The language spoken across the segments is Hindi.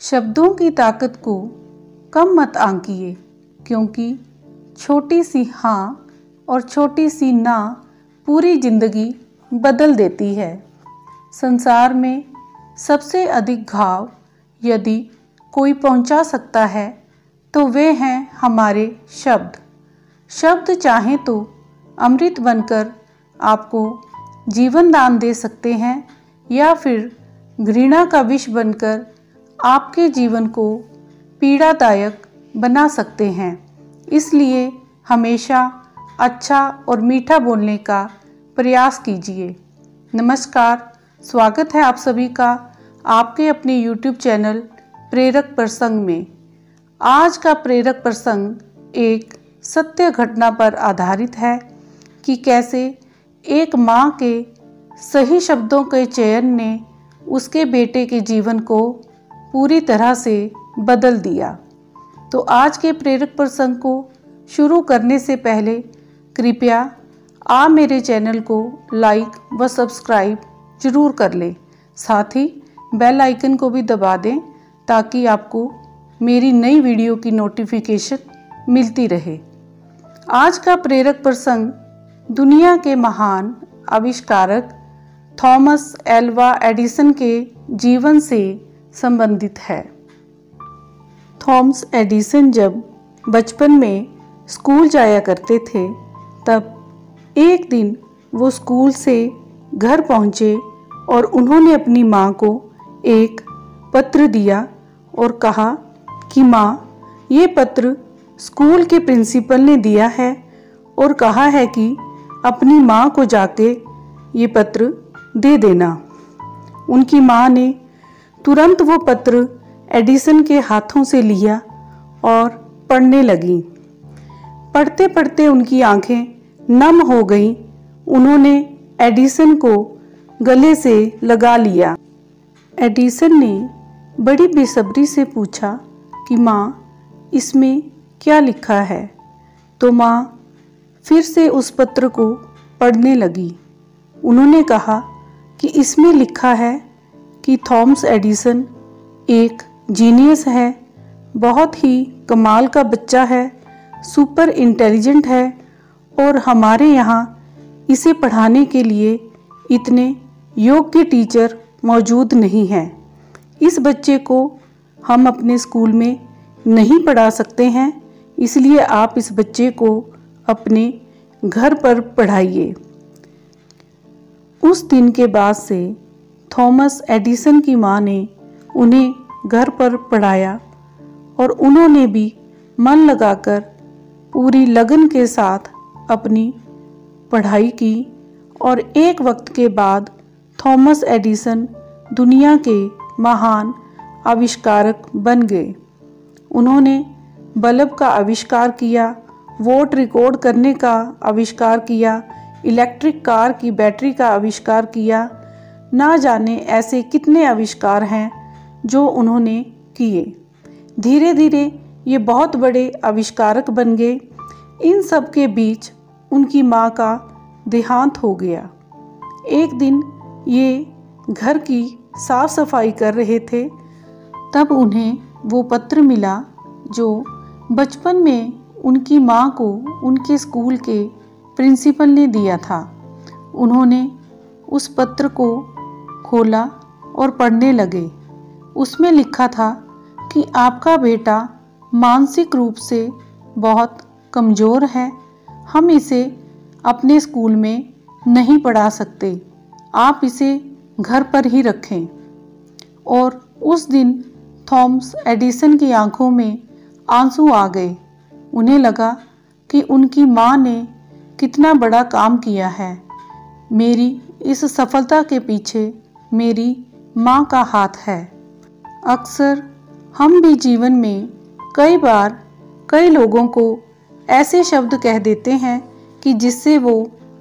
शब्दों की ताकत को कम मत आंकिए, क्योंकि छोटी सी हाँ और छोटी सी ना पूरी जिंदगी बदल देती है। संसार में सबसे अधिक घाव यदि कोई पहुंचा सकता है तो वे हैं हमारे शब्द। शब्द चाहें तो अमृत बनकर आपको जीवन दान दे सकते हैं या फिर घृणा का विष बनकर आपके जीवन को पीड़ादायक बना सकते हैं। इसलिए हमेशा अच्छा और मीठा बोलने का प्रयास कीजिए। नमस्कार, स्वागत है आप सभी का आपके अपने YouTube चैनल प्रेरक प्रसंग में। आज का प्रेरक प्रसंग एक सत्य घटना पर आधारित है कि कैसे एक माँ के सही शब्दों के चयन ने उसके बेटे के जीवन को पूरी तरह से बदल दिया। तो आज के प्रेरक प्रसंग को शुरू करने से पहले कृपया आप मेरे चैनल को लाइक व सब्सक्राइब जरूर कर लें। साथ ही बेल आइकन को भी दबा दें ताकि आपको मेरी नई वीडियो की नोटिफिकेशन मिलती रहे। आज का प्रेरक प्रसंग दुनिया के महान आविष्कारक थॉमस एल्वा एडिसन के जीवन से संबंधित है। थॉमस एडिसन जब बचपन में स्कूल जाया करते थे, तब एक दिन वो स्कूल से घर पहुंचे और उन्होंने अपनी माँ को एक पत्र दिया और कहा कि माँ, ये पत्र स्कूल के प्रिंसिपल ने दिया है और कहा है कि अपनी माँ को जाके ये पत्र दे देना। उनकी माँ ने तुरंत वो पत्र एडिसन के हाथों से लिया और पढ़ने लगी। पढ़ते पढ़ते उनकी आंखें नम हो गईं। उन्होंने एडिसन को गले से लगा लिया। एडिसन ने बड़ी बेसब्री से पूछा कि माँ, इसमें क्या लिखा है? तो माँ फिर से उस पत्र को पढ़ने लगी। उन्होंने कहा कि इसमें लिखा है कि थॉमस एडिसन एक जीनियस है, बहुत ही कमाल का बच्चा है, सुपर इंटेलिजेंट है और हमारे यहाँ इसे पढ़ाने के लिए इतने योग्य टीचर मौजूद नहीं हैं। इस बच्चे को हम अपने स्कूल में नहीं पढ़ा सकते हैं, इसलिए आप इस बच्चे को अपने घर पर पढ़ाइए। उस दिन के बाद से थॉमस एडिसन की माँ ने उन्हें घर पर पढ़ाया और उन्होंने भी मन लगाकर पूरी लगन के साथ अपनी पढ़ाई की और एक वक्त के बाद थॉमस एडिसन दुनिया के महान आविष्कारक बन गए। उन्होंने बल्ब का आविष्कार किया, वोट रिकॉर्ड करने का आविष्कार किया, इलेक्ट्रिक कार की बैटरी का आविष्कार किया। ना जाने ऐसे कितने आविष्कार हैं जो उन्होंने किए। धीरे धीरे ये बहुत बड़े आविष्कारक बन गए। इन सब के बीच उनकी माँ का देहांत हो गया। एक दिन ये घर की साफ सफाई कर रहे थे, तब उन्हें वो पत्र मिला जो बचपन में उनकी माँ को उनके स्कूल के प्रिंसिपल ने दिया था। उन्होंने उस पत्र को खोला और पढ़ने लगे। उसमें लिखा था कि आपका बेटा मानसिक रूप से बहुत कमज़ोर है, हम इसे अपने स्कूल में नहीं पढ़ा सकते, आप इसे घर पर ही रखें। और उस दिन थॉमस एडिसन की आंखों में आंसू आ गए। उन्हें लगा कि उनकी माँ ने कितना बड़ा काम किया है। मेरी इस सफलता के पीछे मेरी माँ का हाथ है। अक्सर हम भी जीवन में कई बार कई लोगों को ऐसे शब्द कह देते हैं कि जिससे वो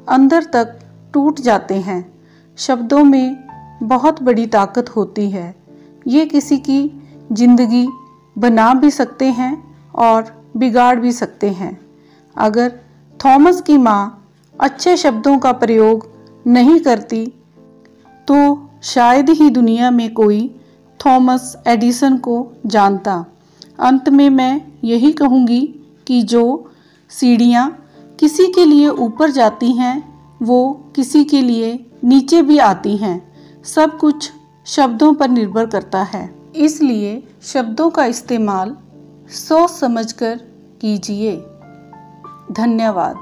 अंदर तक टूट जाते हैं। शब्दों में बहुत बड़ी ताकत होती है। ये किसी की जिंदगी बना भी सकते हैं और बिगाड़ भी सकते हैं। अगर थॉमस की माँ अच्छे शब्दों का प्रयोग नहीं करती तो शायद ही दुनिया में कोई थॉमस एडिसन को जानता। अंत में मैं यही कहूँगी कि जो सीढ़ियाँ किसी के लिए ऊपर जाती हैं वो किसी के लिए नीचे भी आती हैं। सब कुछ शब्दों पर निर्भर करता है, इसलिए शब्दों का इस्तेमाल सोच समझकर कीजिए। धन्यवाद।